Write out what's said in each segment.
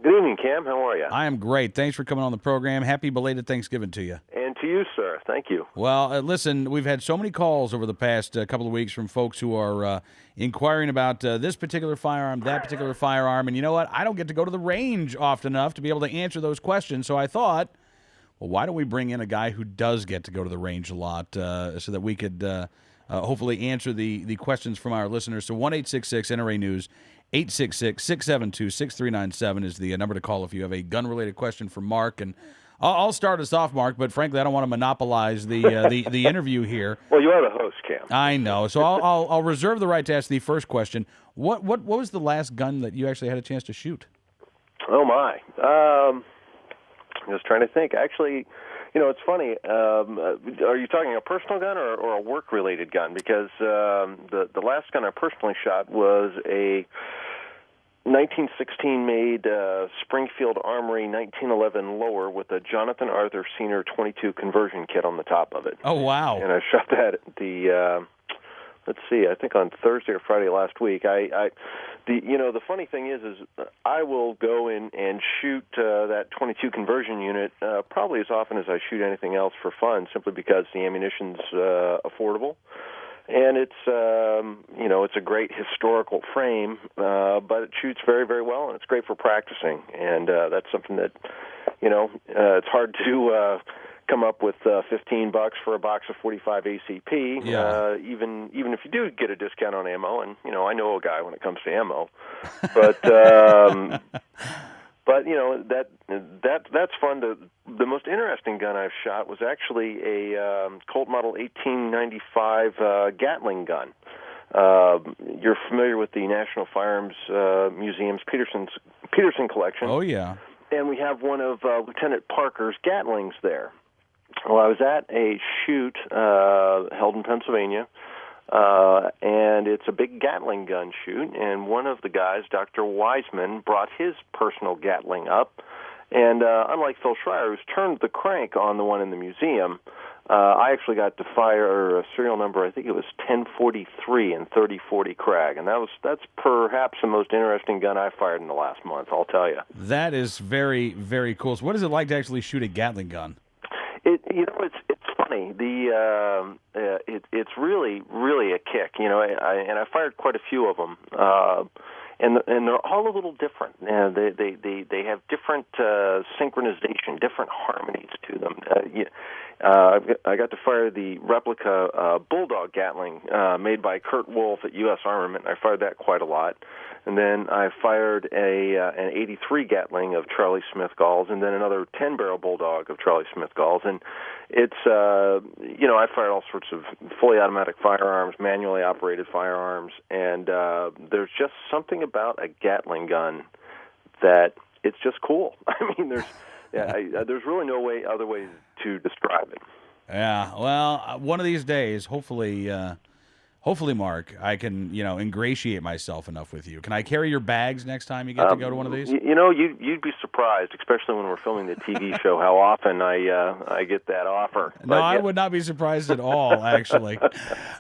Good evening, Cam. How are you? I am great. Thanks for coming on the program. Happy belated Thanksgiving to you. And to you, sir. Thank you. Well, listen, we've had so many calls over the past couple of weeks from folks who are inquiring about this particular firearm, that particular firearm. And you know what? I don't get to go to the range often enough to be able to answer those questions. So I thought, well, why don't we bring in a guy who does get to go to the range a lot so that we could hopefully answer the questions from our listeners. So 1-866-NRA News, 866-672-6397 is the number to call if you have a gun-related question for Mark. And I'll start us off, Mark, but frankly, I don't want to monopolize the interview here. Well, you are the host, Cam. I know, so I'll reserve the right to ask the first question. What was the last gun that you actually had a chance to shoot? Oh, my. I was trying to think. Actually, it's funny. Are you talking a personal gun or a work-related gun? Because the last gun I personally shot was a 1916 made Springfield Armory 1911 lower with a Jonathan Arthur Senior 22 conversion kit on the top of it. Oh, wow. And I shot that at the let's see, I think on Thursday or Friday last week. The funny thing is I will go in and shoot that 22 conversion unit probably as often as I shoot anything else for fun, simply because the ammunition's affordable. And it's a great historical frame, but it shoots very, very well, and it's great for practicing. And that's something that, it's hard to come up with $15 for a box of 45 ACP. Yeah. Even if you do get a discount on ammo, and I know a guy when it comes to ammo, but that's fun. The most interesting gun I've shot was actually a Colt Model 1895 Gatling gun. You're familiar with the National Firearms Museum's Peterson collection. Oh, yeah. And we have one of Lieutenant Parker's Gatlings there. Well, I was at a shoot held in Pennsylvania, and it's a big Gatling gun shoot, and one of the guys, Dr. Wiseman, brought his personal Gatling up, and unlike Phil Schreier, who's turned the crank on the one in the museum, I actually got to fire a serial number, I think it was 1043 and 3040 Krag, and that's perhaps the most interesting gun I fired in the last month, I'll tell you. That is very, very cool. So what is it like to actually shoot a Gatling gun? It's funny. It's really, really a kick. I fired quite a few of them, and they're all a little different. They have different synchronization, different harmonies to them. I got to fire the replica Bulldog Gatling made by Kurt Wolf at U.S. Armament. I fired that quite a lot. And then I fired an 83 Gatling of Charlie Smith Galls, and then another 10-barrel Bulldog of Charlie Smith Galls. And it's, I fired all sorts of fully automatic firearms, manually operated firearms, and there's just something about a Gatling gun that it's just cool. I mean, there's really no other way to describe it. Yeah, well, one of these days, hopefully, Mark, I can, ingratiate myself enough with you. Can I carry your bags next time you get to go to one of these? You'd be surprised, especially when we're filming the TV show, how often I get that offer. No, I would not be surprised at all, actually. All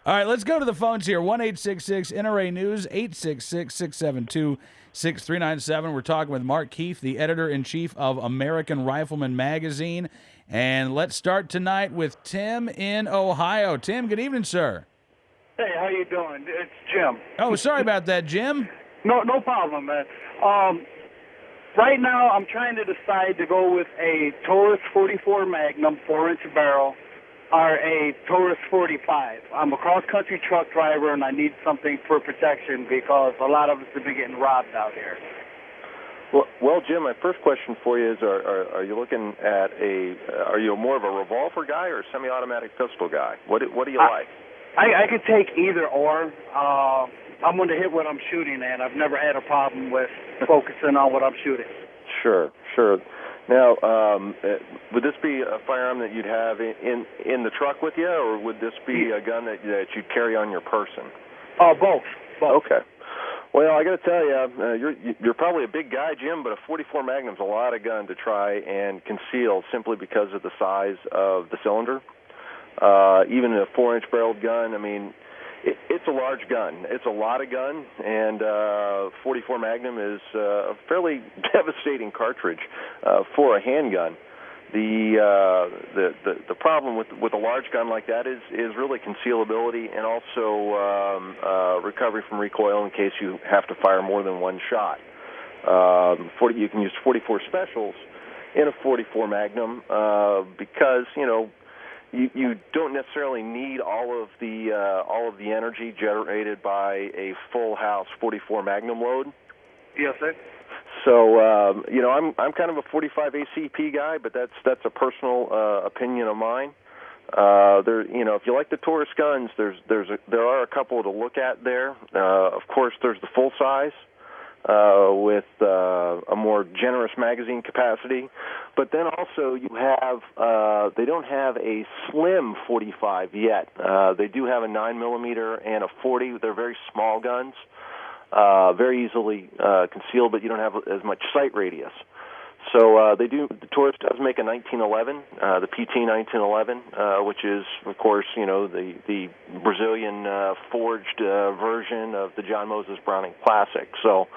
right, let's go to the phones here. 1-866-NRA News, 866-672-6397. We're talking with Mark Keefe, the editor-in-chief of American Rifleman magazine. And let's start tonight with Tim in Ohio. Tim, good evening, sir. Hey, how you doing? It's Jim. Oh, sorry about that, Jim. No problem, man. Right now, I'm trying to decide to go with a Taurus 44 Magnum 4-inch barrel or a Taurus 45. I'm a cross-country truck driver, and I need something for protection because a lot of us have been getting robbed out here. Well, Jim, my first question for you is: Are you looking at are you more of a revolver guy or a semi-automatic pistol guy? What do you like? I could take either or. I'm going to hit what I'm shooting, and I've never had a problem with focusing on what I'm shooting. Sure. Now, would this be a firearm that you'd have in the truck with you, or would this be a gun that you'd carry on your person? Both. Okay. Well, I got to tell you, you're probably a big guy, Jim, but a 44 Magnum's a lot of gun to try and conceal simply because of the size of the cylinder. Even a 4-inch barreled gun, I mean, It's a large gun. It's a lot of gun, and 44 Magnum is a fairly devastating cartridge for a handgun. The problem with a large gun like that is really concealability and also recovery from recoil in case you have to fire more than one shot. You can use 44 specials in a 44 Magnum because you don't necessarily need all of the energy generated by a full house 44 Magnum load. Yes, sir. So I'm kind of a 45 ACP guy, but that's a personal opinion of mine. If you like the Taurus guns, there are a couple to look at there. Of course, there's the full size with a more generous magazine capacity, but then also you have they don't have a slim 45 yet. They do have a 9mm and a 40. They're very small guns. Very easily concealed, but you don't have as much sight radius. So the Taurus does make a 1911, the PT 1911, which is, of course, the Brazilian forged version of the John Moses Browning Classic. So,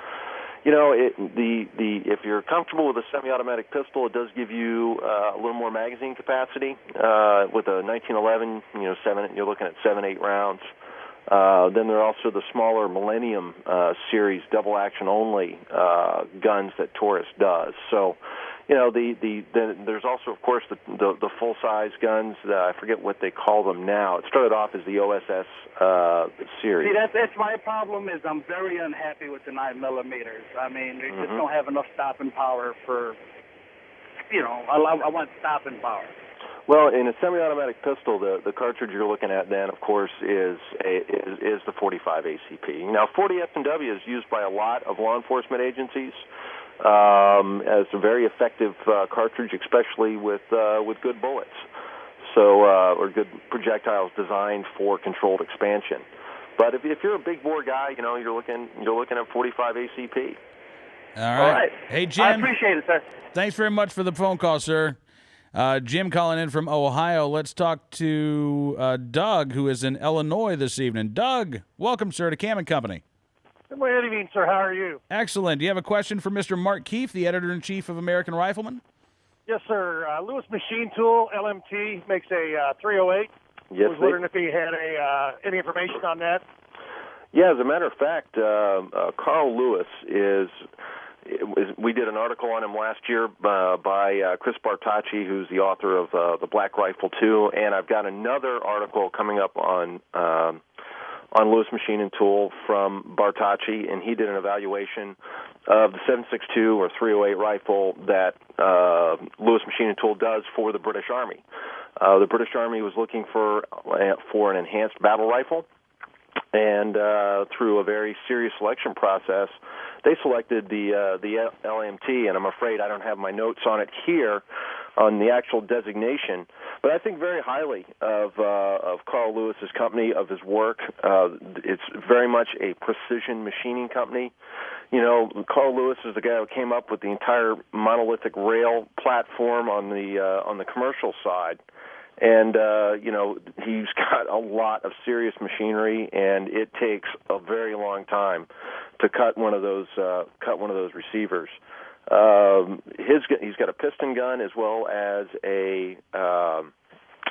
if you're comfortable with a semi-automatic pistol, it does give you a little more magazine capacity. With a 1911, you're looking at 7-8 rounds. Then there are also the smaller Millennium series double-action only guns that Taurus does. So, there's also, of course, the full-size guns. I forget what they call them now. It started off as the OSS series. See, that's my problem. Is I'm very unhappy with the 9mm. I mean, they just don't have enough stopping power for. I want stopping power. Well, in a semi-automatic pistol, the cartridge you're looking at then, of course, is the 45 ACP. Now, 40 S&W is used by a lot of law enforcement agencies as a very effective cartridge, especially with good bullets, or good projectiles designed for controlled expansion. But if you're a big bore guy, you're looking at 45 ACP. All right. Hey, Jim. I appreciate it, sir. Thanks very much for the phone call, sir. Jim calling in from Ohio. Let's talk to Doug, who is in Illinois this evening. Doug, welcome, sir, to Cam & Company. Good evening, sir. How are you? Excellent. Do you have a question for Mr. Mark Keefe, the editor-in-chief of American Rifleman? Yes, sir. Lewis Machine Tool, LMT, makes a 308. Yes, I was wondering if he had any information on that. Yeah, as a matter of fact, Carl Lewis we did an article on him last year by Chris Bartacci, who's the author of The Black Rifle 2, and I've got another article coming up on Lewis Machine and Tool from Bartacci, and he did an evaluation of the 7.62 or 308 rifle that Lewis Machine and Tool does for the British Army. The British Army was looking for an enhanced battle rifle, and through a very serious selection process, they selected the LMT, and I'm afraid I don't have my notes on it here on the actual designation, but I think very highly of Carl Lewis's company, of his work. It's very much a precision machining company. Carl Lewis is the guy who came up with the entire monolithic rail platform on the commercial side. And, he's got a lot of serious machinery, and it takes a very long time to cut one of those receivers. He's got a piston gun as well as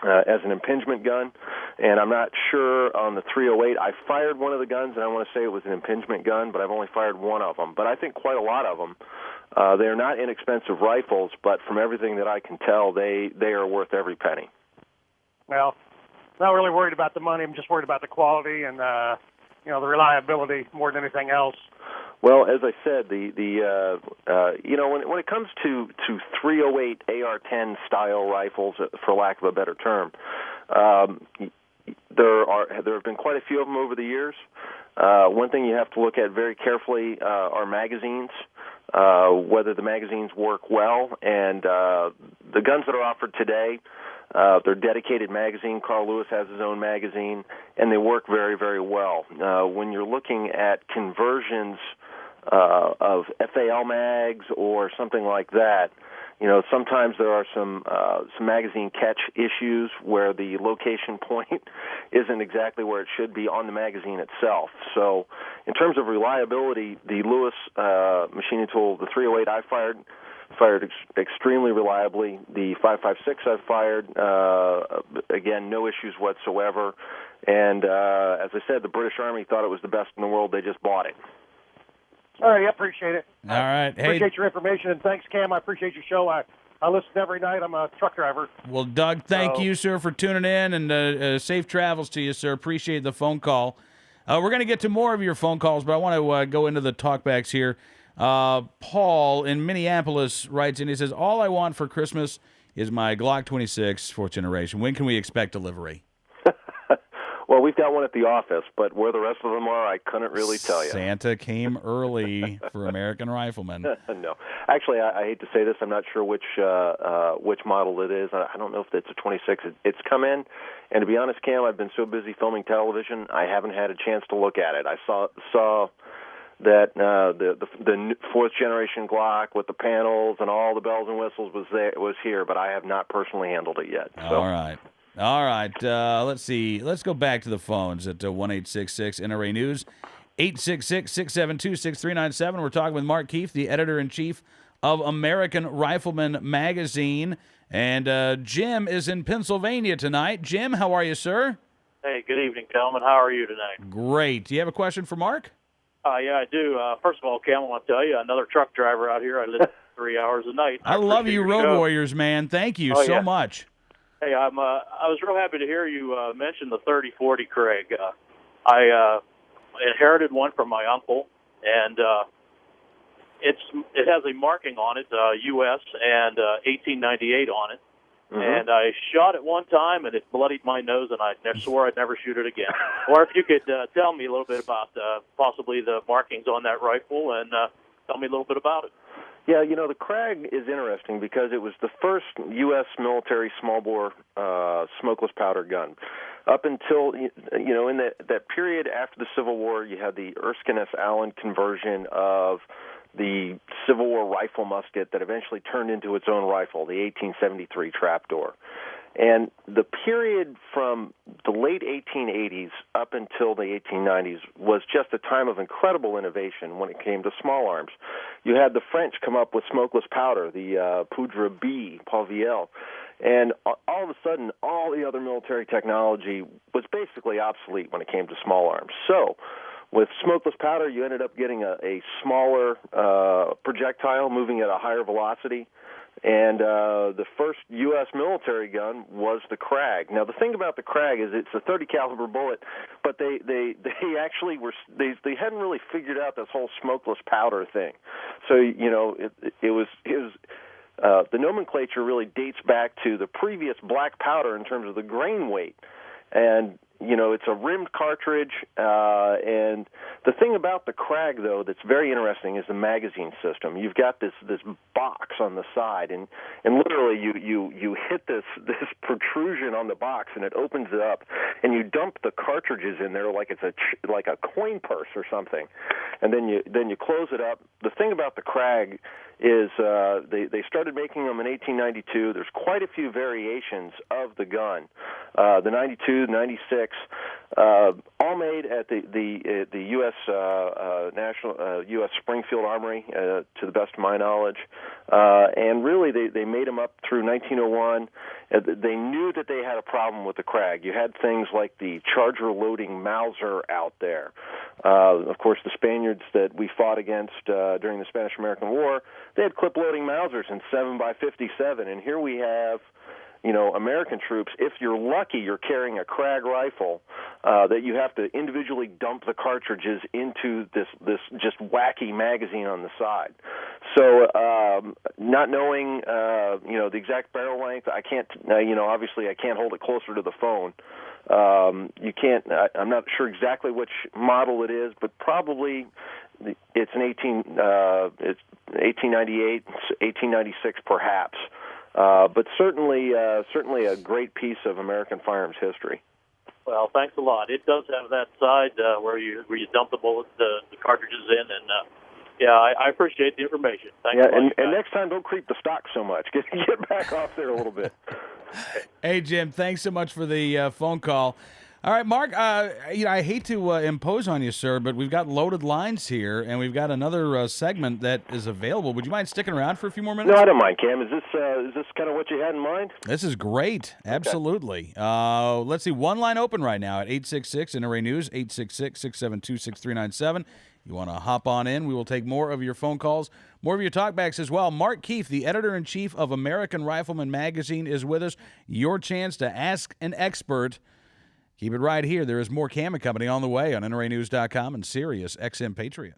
as an impingement gun, and I'm not sure on the 308. I fired one of the guns, and I want to say it was an impingement gun, but I've only fired one of them. But I think quite a lot of them. They're not inexpensive rifles, but from everything that I can tell, they are worth every penny. Well, not really worried about the money. I'm just worried about the quality and the reliability more than anything else. Well, as I said, when it comes to 308 AR-10 style rifles, for lack of a better term, there have been quite a few of them over the years. One thing you have to look at very carefully are magazines, whether the magazines work well, and the guns that are offered today. They're dedicated magazine. Carl Lewis has his own magazine, and they work very, very well. When you're looking at conversions of FAL mags or something like that, Sometimes there are some magazine catch issues where the location point isn't exactly where it should be on the magazine itself. So in terms of reliability, the Lewis machining tool, the 308 I fired extremely reliably. The 5.56 I fired, again, no issues whatsoever. And as I said, the British Army thought it was the best in the world. They just bought it. All right, I appreciate it. All right. Appreciate your information, and thanks, Cam. I appreciate your show. I listen every night. I'm a truck driver. Well, Doug, thank you, sir, for tuning in, and safe travels to you, sir. Appreciate the phone call. We're going to get to more of your phone calls, but I want to go into the talkbacks here. Paul in Minneapolis writes in, he says, all I want for Christmas is my Glock 26 4th generation. When can we expect delivery? Well, we've got one at the office, but where the rest of them are, I couldn't really tell you. Santa came early for American Rifleman. No. Actually, I hate to say this. I'm not sure which model it is. I don't know if it's a 26. It's come in, and to be honest, Cam, I've been so busy filming television, I haven't had a chance to look at it. I saw that the 4th generation Glock with the panels and all the bells and whistles was here, but I have not personally handled it yet. So. All right. Let's see. Let's go back to the phones at 1-866 NRA News, 866-672-6397. We're talking with Mark Keefe, the editor-in-chief of American Rifleman magazine. And Jim is in Pennsylvania tonight. Jim, how are you, sir? Hey, good evening, Kelman. How are you tonight? Great. Do you have a question for Mark? Yeah, I do. First of all, Cam, I want to tell you, another truck driver out here. I live 3 hours a night. I love you road warriors, man. Thank you so much. Hey, I was real happy to hear you mention the 3040 Craig. I inherited one from my uncle, and it has a marking on it, U.S. and 1898 on it. Mm-hmm. And I shot it one time, and it bloodied my nose, and I swore I'd never shoot it again. Or if you could tell me a little bit about possibly the markings on that rifle, and tell me a little bit about it. Yeah, the Krag is interesting because it was the first U.S. military small-bore smokeless powder gun. Up until, in that period after the Civil War, you had the Erskine S. Allen conversion of the Civil War rifle musket that eventually turned into its own rifle, the 1873 trapdoor. And the period from the late 1880s up until the 1890s was just a time of incredible innovation when it came to small arms. You had the French come up with smokeless powder, the Poudre B, Paul Viel, and all of a sudden all the other military technology was basically obsolete when it came to small arms. So with smokeless powder, you ended up getting a smaller projectile moving at a higher velocity. And the first U.S. military gun was the Krag. Now, the thing about the Krag is it's a 30 caliber bullet, but they actually they hadn't really figured out this whole smokeless powder thing. So it was the nomenclature really dates back to the previous black powder in terms of the grain weight, and it's a rimmed cartridge, and the thing about the Krag, though, that's very interesting is the magazine system. You've got this box on the side, and literally you hit this protrusion on the box, and it opens it up, and you dump the cartridges in there like it's like a coin purse or something, and then you close it up. The thing about the Krag is they started making them in 1892. There's quite a few variations of the gun, the 92, 96. All made at the U.S. U.S. Springfield Armory, to the best of my knowledge, and really they made them up through 1901. They knew that they had a problem with the Krag. You had things like the charger loading Mauser out there. Of course, the Spaniards that we fought against during the Spanish-American War, they had clip loading Mausers in 7x57, and here we have American troops, if you're lucky, you're carrying a Krag rifle that you have to individually dump the cartridges into this just wacky magazine on the side. So not knowing, the exact barrel length, I can't, obviously I can't hold it closer to the phone. You can't, I'm not sure exactly which model it is, but probably it's an 1898, 1896 perhaps. But certainly a great piece of American firearms history. Well, thanks a lot. It does have that side where you dump the bullets, the cartridges in, and Yeah, I appreciate the information. Thanks. Yeah, and next time, don't creep the stock so much. Get back off there a little bit. Hey, Jim, thanks so much for the phone call. All right, Mark, I hate to impose on you, sir, but we've got loaded lines here, and we've got another segment that is available. Would you mind sticking around for a few more minutes? No, I don't mind, Cam. Is this kind of what you had in mind? This is great. Absolutely. Okay. Let's see. One line open right now at 866 NRA News, 866-672-6397. You want to hop on in. We will take more of your phone calls, more of your talkbacks as well. Mark Keefe, the editor-in-chief of American Rifleman magazine, is with us. Your chance to ask an expert. Keep it right here. There is more Cam and Company on the way on NRAnews.com and Sirius XM Patriot.